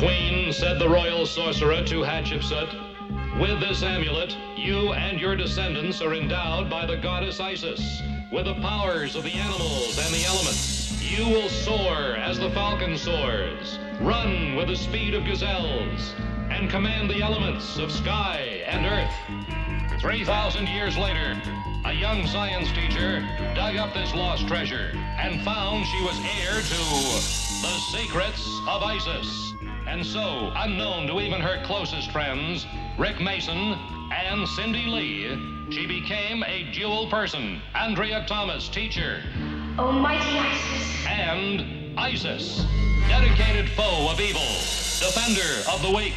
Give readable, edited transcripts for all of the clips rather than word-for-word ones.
Queen, said the royal sorcerer to Hatshepsut, with this amulet, you and your descendants are endowed by the goddess Isis with the powers of the animals and the elements. You will soar as the falcon soars, run with the speed of gazelles, and command the elements of sky and earth. 3,000 years later, a young science teacher dug up this lost treasure and found she was heir to the secrets of Isis. And so, unknown to even her closest friends, Rick Mason and Cindy Lee, she became a dual person. Andrea Thomas, teacher. Almighty Isis. And Isis, dedicated foe of evil, defender of the weak,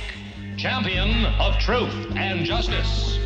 champion of truth and justice.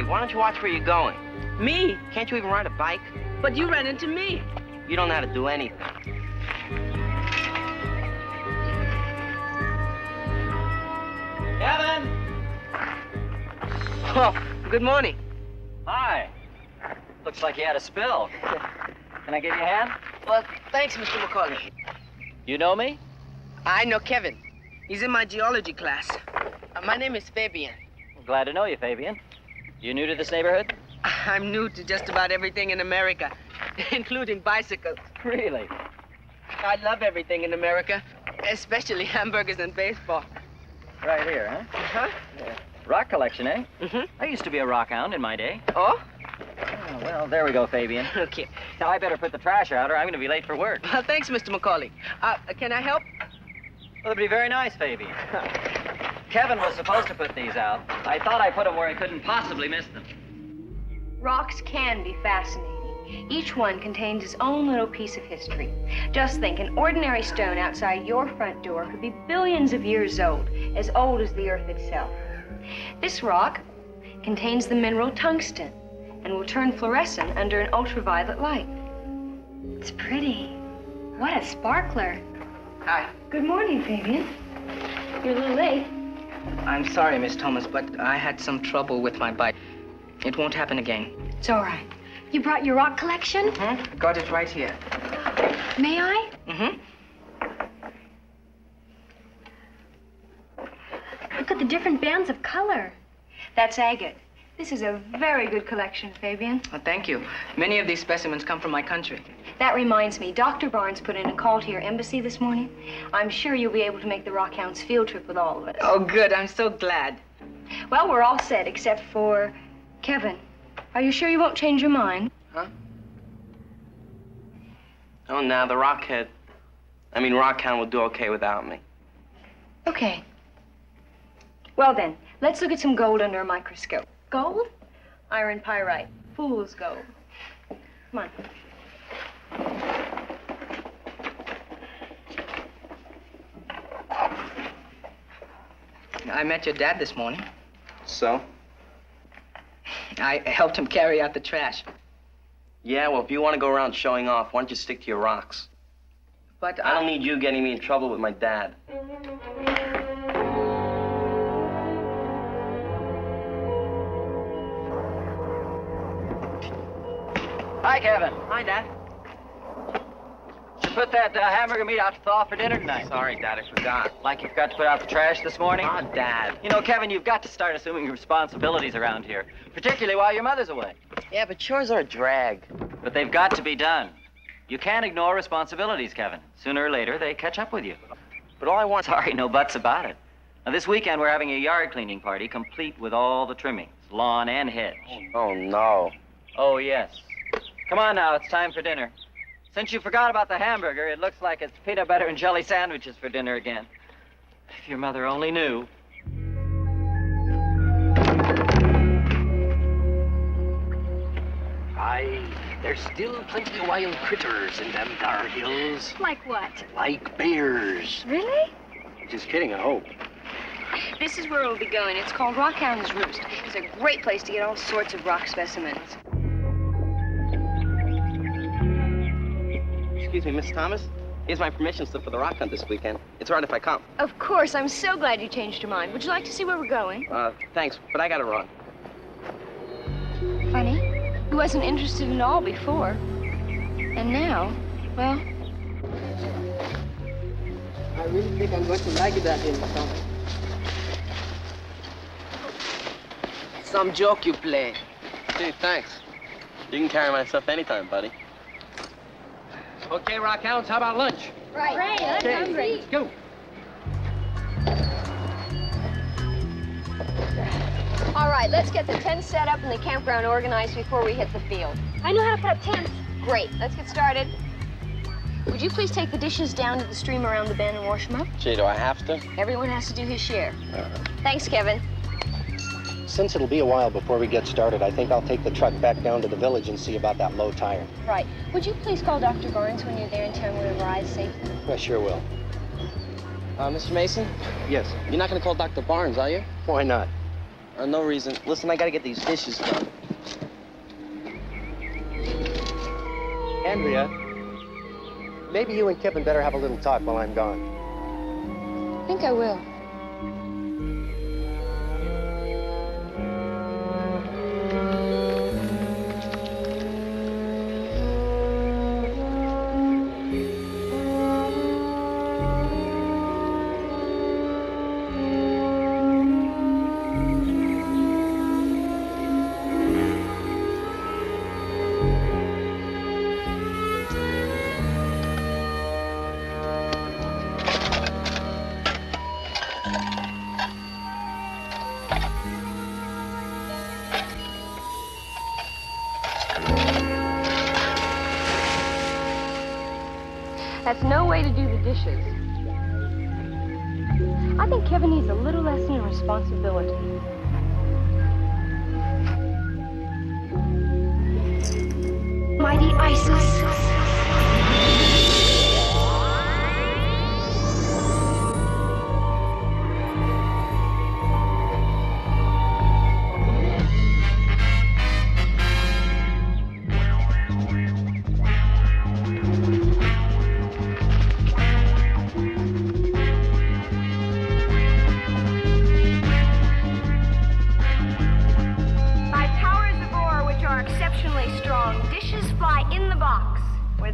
Why don't you watch where you're going? Me? Can't you even ride a bike? But you ran into me. You don't know how to do anything. Kevin! Oh, good morning. Hi. Looks like you had a spill. Can I give you a hand? Well, thanks, Mr. McCauley. You know me? I know Kevin. He's in my geology class. My name is Fabian. Glad to know you, Fabian. You new to this neighborhood? I'm new to just about everything in America, including bicycles. Really? I love everything in America, especially hamburgers and baseball. Right here, huh? Uh-huh. Yeah. Rock collection, eh? Mm-hmm. I used to be a rockhound in my day. Oh? Oh, well, there we go, Fabian. Okay. Now, I better put the trash out or I'm going to be late for work. Well, thanks, Mr. McCauley. Can I help? Well, it'd be very nice, Fabian. Kevin was supposed to put these out. I thought I put them where he couldn't possibly miss them. Rocks can be fascinating. Each one contains its own little piece of history. Just think, an ordinary stone outside your front door could be billions of years old as the Earth itself. This rock contains the mineral tungsten and will turn fluorescent under an ultraviolet light. It's pretty. What a sparkler. Hi. Good morning, Fabian. You're a little late. I'm sorry, Miss Thomas, but I had some trouble with my bike. It won't happen again. It's all right. You brought your rock collection? Mm-hmm. Got it right here. May I? Mm-hmm. Look at the different bands of color. That's agate. This is a very good collection, Fabian. Well, thank you. Many of these specimens come from my country. That reminds me, Dr. Barnes put in a call to your embassy this morning. I'm sure you'll be able to make the Rockhounds field trip with all of us. Oh, good. I'm so glad. Well, we're all set except for Kevin. Are you sure you won't change your mind? Huh? Oh, now the Rockhound will do okay without me. Okay. Well then, let's look at some gold under a microscope. Gold? Iron pyrite. Fool's gold. Come on. I met your dad this morning. So? I helped him carry out the trash. Yeah, well, if you want to go around showing off, why don't you stick to your rocks? But I don't need you getting me in trouble with my dad. Hi, Kevin. Hi, Dad. You put that hamburger meat out to thaw for dinner tonight. Sorry, Dad, I forgot. Like you forgot to put out the trash this morning? Ah, Dad. You know, Kevin, you've got to start assuming responsibilities around here, particularly while your mother's away. Yeah, but chores are a drag. But they've got to be done. You can't ignore responsibilities, Kevin. Sooner or later, they catch up with you. But all I want... Sorry, no buts about it. Now, this weekend, we're having a yard cleaning party, complete with all the trimmings, lawn and hedge. Oh, no. Oh, yes. Come on now, it's time for dinner. Since you forgot about the hamburger, it looks like it's peanut butter and jelly sandwiches for dinner again. If your mother only knew. there's still plenty of wild critters in them dar hills. Like what? Like bears. Really? Just kidding, I hope. This is where we'll be going. It's called Rockhound's Roost. It's a great place to get all sorts of rock specimens. Excuse me, Miss Thomas? Here's my permission slip for the rock hunt this weekend. It's all right if I come. Of course. I'm so glad you changed your mind. Would you like to see where we're going? Thanks, but I got it wrong. Funny. He wasn't interested at all before. And now, well... I really think I'm going to like it out here, Miss Thomas. Some joke you play. Gee, thanks. You can carry my stuff anytime, buddy. Okay, Rockhounds, how about lunch? Right. I'm hungry. Let's go. All right, let's get the tent set up and the campground organized before we hit the field. I know how to put up tents. Great. Let's get started. Would you please take the dishes down to the stream around the bend and wash them up? Gee, do I have to? Everyone has to do his share. Thanks, Kevin. Since it'll be a while before we get started, I think I'll take the truck back down to the village and see about that low tire. Right. Would you please call Dr. Barnes when you're there and tell him we'll arrive safely? I sure will. Mr. Mason? Yes. You're not gonna call Dr. Barnes, are you? Why not? No reason. Listen, I gotta get these dishes done. Andrea, maybe you and Kevin better have a little talk while I'm gone. I think I will. That's no way to do the dishes. I think Kevin needs a little lesson in responsibility. Mighty Isis.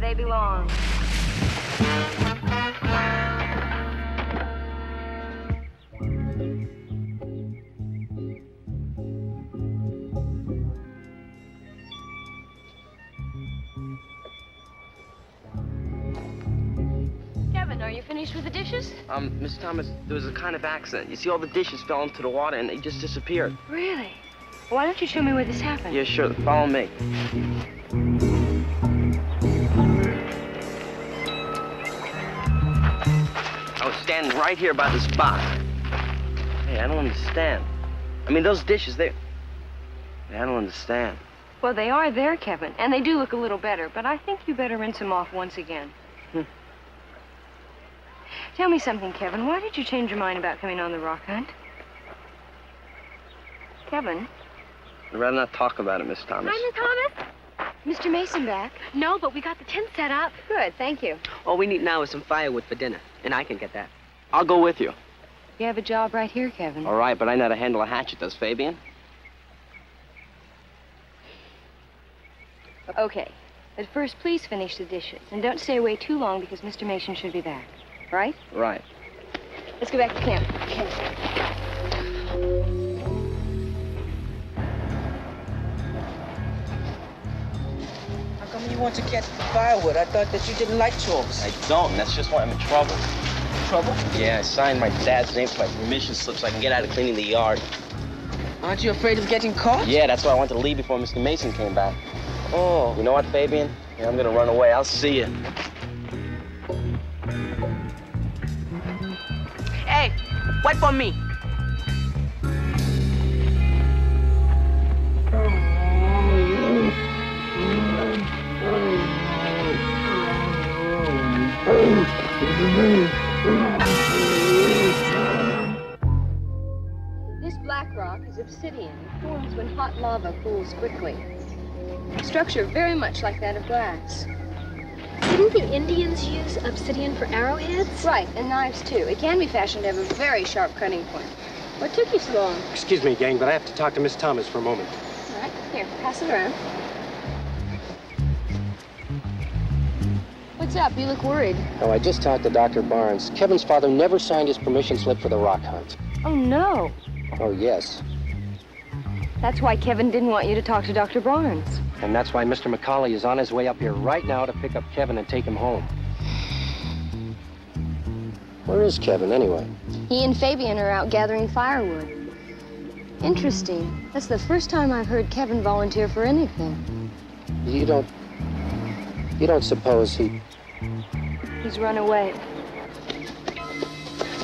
They belong. Kevin, are you finished with the dishes? Miss Thomas, there was a kind of accident. You see, all the dishes fell into the water and they just disappeared. Really? Why don't you show me where this happened? Yeah, sure. Follow me. I was standing right here by this box. Hey, I don't understand. I mean, those dishes, I don't understand. Well, they are there, Kevin, and they do look a little better, but I think you better rinse them off once again. Tell me something, Kevin. Why did you change your mind about coming on the rock hunt? Kevin? I'd rather not talk about it, Miss Thomas. Hi, Miss Thomas. Mr. Mason back? No, but we got the tent set up. Good, thank you. All we need now is some firewood for dinner, and I can get that. I'll go with you. You have a job right here, Kevin. All right, but I know how to handle a hatchet, does Fabian? Okay. But first, please finish the dishes. And don't stay away too long because Mr. Mason should be back. Right? Right. Let's go back to camp. How come you want to get firewood? I thought that you didn't like chores. I don't, and that's just why I'm in trouble. Trouble? Yeah, I signed my dad's name for my permission slip so I can get out of cleaning the yard. Aren't you afraid of getting caught? Yeah, that's why I wanted to leave before Mr. Mason came back. Oh. You know what, Fabian? Yeah, I'm gonna run away. I'll see you. Hey, wait for me. This black rock is obsidian. It forms when hot lava cools quickly. Structure very much like that of glass. Didn't the Indians use obsidian for arrowheads? Right, and knives too. It can be fashioned to have a very sharp cutting point. What took you so long? Excuse me, gang, but I have to talk to Miss Thomas for a moment. All right, here, pass it around. What's up? You look worried. Oh, I just talked to Dr. Barnes. Kevin's father never signed his permission slip for the rock hunt. Oh, no. Oh, yes. That's why Kevin didn't want you to talk to Dr. Barnes. And that's why Mr. McCauley is on his way up here right now to pick up Kevin and take him home. Where is Kevin, anyway? He and Fabian are out gathering firewood. Interesting. That's the first time I've heard Kevin volunteer for anything. You don't suppose He's run away.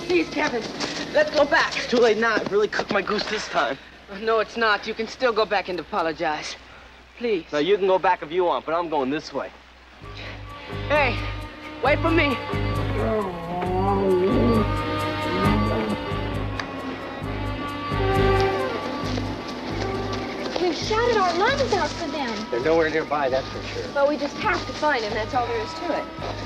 Please, Kevin, let's go back. It's too late now. I've really cooked my goose this time. No, it's not. You can still go back and apologize. Please. Now, you can go back if you want, but I'm going this way. Hey, wait for me. We've shouted our lungs out for them. they're nowhere nearby, that's for sure. Well, we just have to find him. That's all there is to it.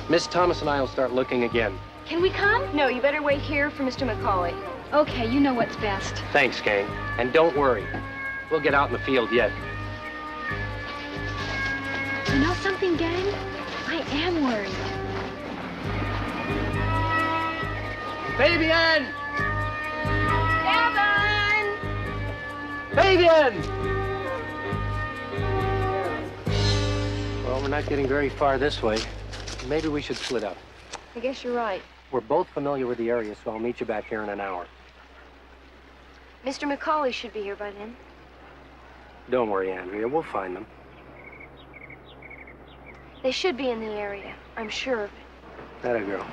Miss Thomas and I will start looking again. Can we come? No, you better wait here for Mr. McCauley. Okay, you know what's best. Thanks, gang. And don't worry. We'll get out in the field yet. You know something, gang? I am worried. Fabian! Kevin! Fabian! Well, we're not getting very far this way. Maybe we should split up. I guess you're right. We're both familiar with the area, so I'll meet you back here in an hour. Mr. McCauley should be here by then. Don't worry, Andrea. We'll find them. They should be in the area. I'm sure of it. Atta girl.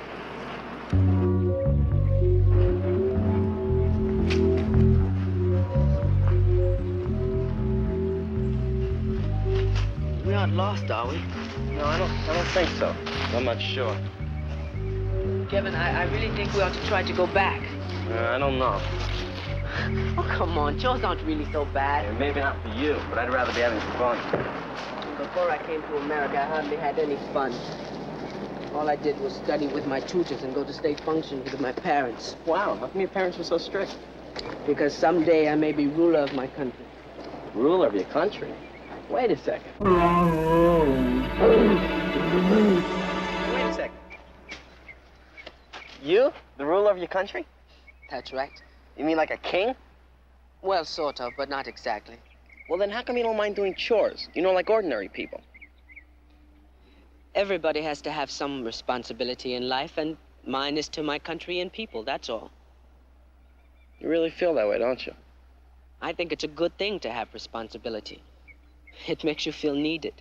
We aren't lost, are we? No, I don't think so. I'm not sure. Kevin, I really think we ought to try to go back. I don't know. Oh, come on. Chores aren't really so bad. Yeah, maybe not for you, but I'd rather be having fun. Before I came to America, I hardly had any fun. All I did was study with my tutors and go to state functions with my parents. Wow, how come your parents were so strict? Because someday I may be ruler of my country. Ruler of your country? Wait a second. Wait a second. You? The ruler of your country? That's right. You mean like a king? Well, sort of, but not exactly. Well, then how come you don't mind doing chores? You know, like ordinary people. Everybody has to have some responsibility in life, and mine is to my country and people, that's all. You really feel that way, don't you? I think it's a good thing to have responsibility. It makes you feel needed.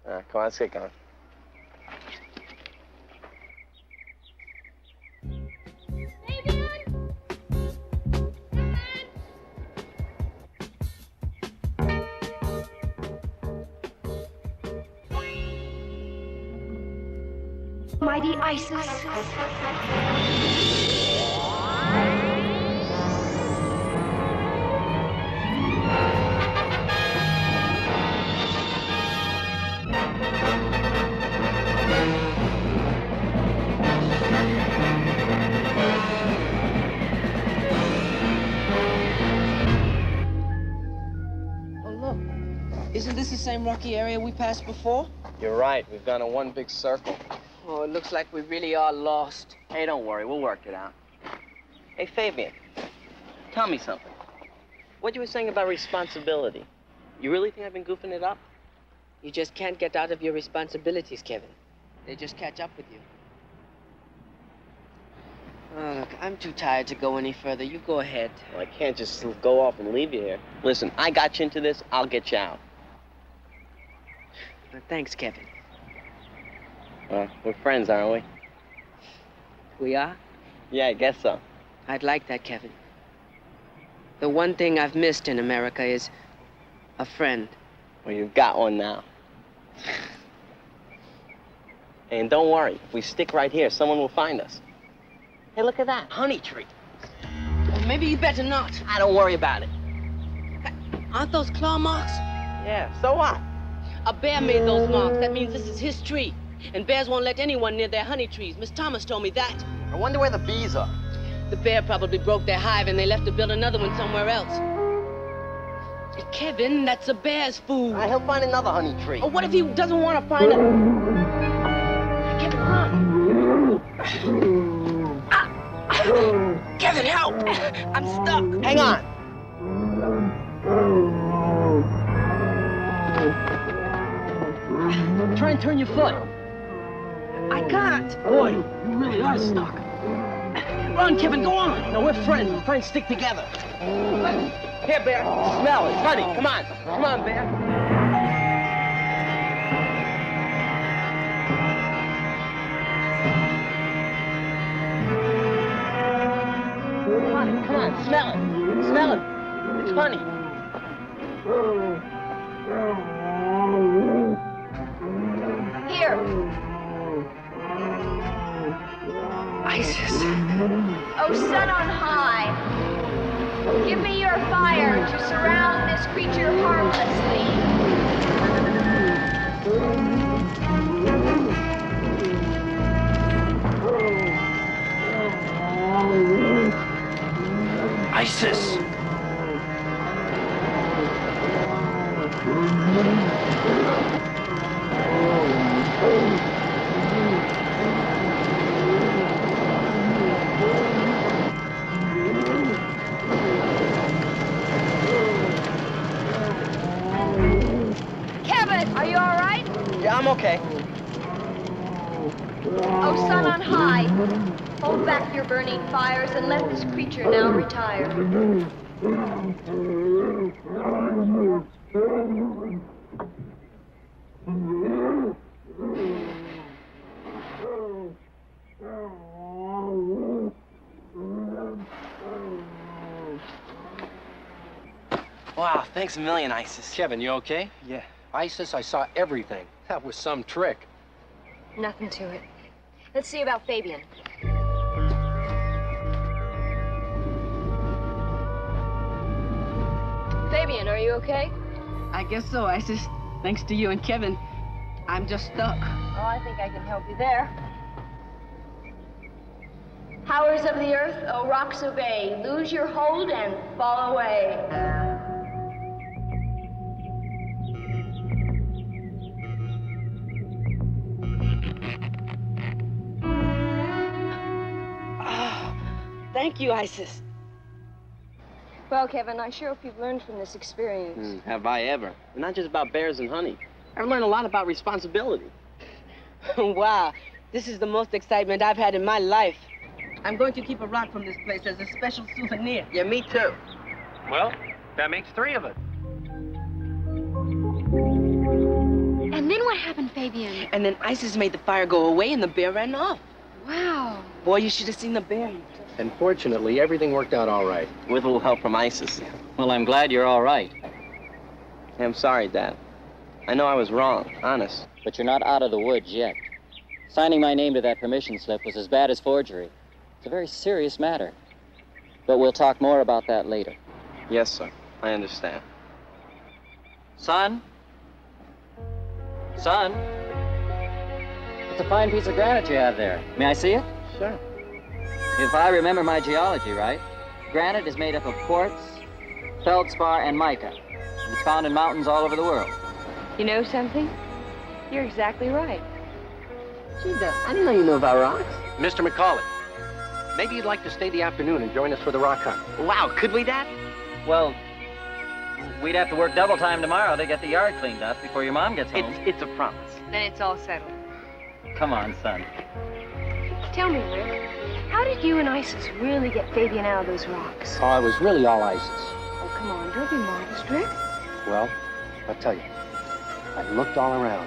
All right, come on, let's get going. Mighty ISIS. Oh, look. Isn't this the same rocky area we passed before? You're right. We've gone in one big circle. Oh, it looks like we really are lost. Hey, don't worry. We'll work it out. Hey, Fabian, tell me something. What you were saying about responsibility, you really think I've been goofing it up? You just can't get out of your responsibilities, Kevin. They just catch up with you. Oh, look, I'm too tired to go any further. You go ahead. Well, I can't just go off and leave you here. Listen, I got you into this. I'll get you out. Thanks, Kevin. We're friends, aren't we? We are? Yeah, I guess so. I'd like that, Kevin. The one thing I've missed in America is a friend. Well, you've got one now. And don't worry, if we stick right here, someone will find us. Hey, look at that, honey tree. Well, maybe you better not. I don't worry about it. Aren't those claw marks? Yeah, so what? A bear made those marks. That means this is his tree. And bears won't let anyone near their honey trees. Miss Thomas told me that. I wonder where the bees are. The bear probably broke their hive and they left to build another one somewhere else. Kevin, that's a bear's food. He'll find another honey tree. Oh, what if he doesn't want to find it? Kevin, run. Kevin, help! I'm stuck. Hang on. Try and turn your foot. I can't. Boy, you really are stuck. Run, Kevin, go on. No, we're friends. We're trying to stick together. Here, Bear. Smell it. Honey, come on. Come on, Bear. Come on, smell it. Smell it. It's honey. Here. Isis. Oh, sun on high, give me your fire to surround this creature harmlessly. ISIS! Kevin, are you all right? Yeah, I'm okay. Oh, sun on high, hold back your burning fires and let this creature now retire. Wow, thanks a million, Isis. Kevin, you okay? Yeah. Isis, I saw everything. That was some trick. Nothing to it. Let's see about Fabian. Fabian, are you okay? I guess so, Isis. Thanks to you and Kevin, I'm just stuck. Oh, I think I can help you there. Powers of the earth, O rocks obey. Lose your hold and fall away. Thank you, Isis. Well, Kevin, I sure hope you've learned from this experience. Have I ever? And not just about bears and honey. I've learned a lot about responsibility. Wow, this is the most excitement I've had in my life. I'm going to keep a rock from this place as a special souvenir. Yeah, me too. Well, that makes 3 of it. And then what happened, Fabian? And then Isis made the fire go away and the bear ran off. Wow. Boy, you should have seen the bear. And fortunately, everything worked out all right. With a little help from Isis. Well, I'm glad you're all right. Hey, I'm sorry, Dad. I know I was wrong, honest. But you're not out of the woods yet. Signing my name to that permission slip was as bad as forgery. It's a very serious matter. But we'll talk more about that later. Yes, sir. I understand. Son? Son? It's a fine piece of granite you have there. May I see it? Sure. If I remember my geology right, granite is made up of quartz, feldspar, and mica. It's found in mountains all over the world. You know something? You're exactly right. Gee, Dad, I didn't know you knew about rocks. Mr. McCauley, maybe you'd like to stay the afternoon and join us for the rock hunt. Wow, could we, Dad? Well, we'd have to work double time tomorrow to get the yard cleaned up before your mom gets home. It's a promise. Then it's all settled. Come on, son. Tell me, Rick, how did you and Isis really get Fabian out of those rocks? Oh, it was really all Isis. Oh, come on, don't be modest, Rick. Well, I'll tell you. I looked all around,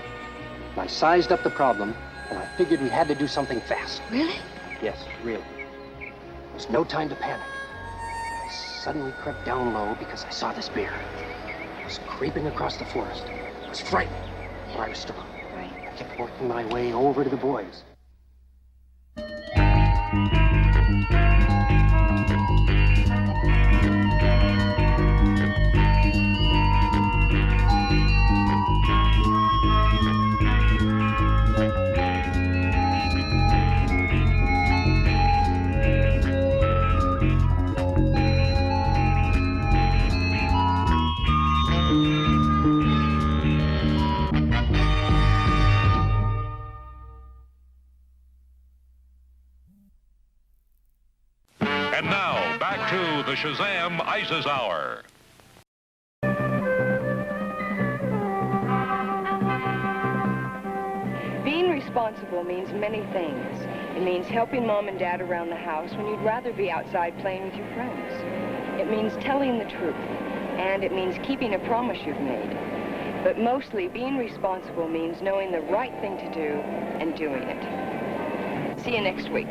and I sized up the problem, and I figured we had to do something fast. Really? Yes, really. There was no time to panic. I suddenly crept down low because I saw this bear. It was creeping across the forest. I was frightened, but I was strong. Right. kept working my way over to the boys. And now, back to the Shazam ISIS Hour. Being responsible means many things. It means helping Mom and Dad around the house when you'd rather be outside playing with your friends. It means telling the truth, and it means keeping a promise you've made. But mostly, being responsible means knowing the right thing to do and doing it. See you next week.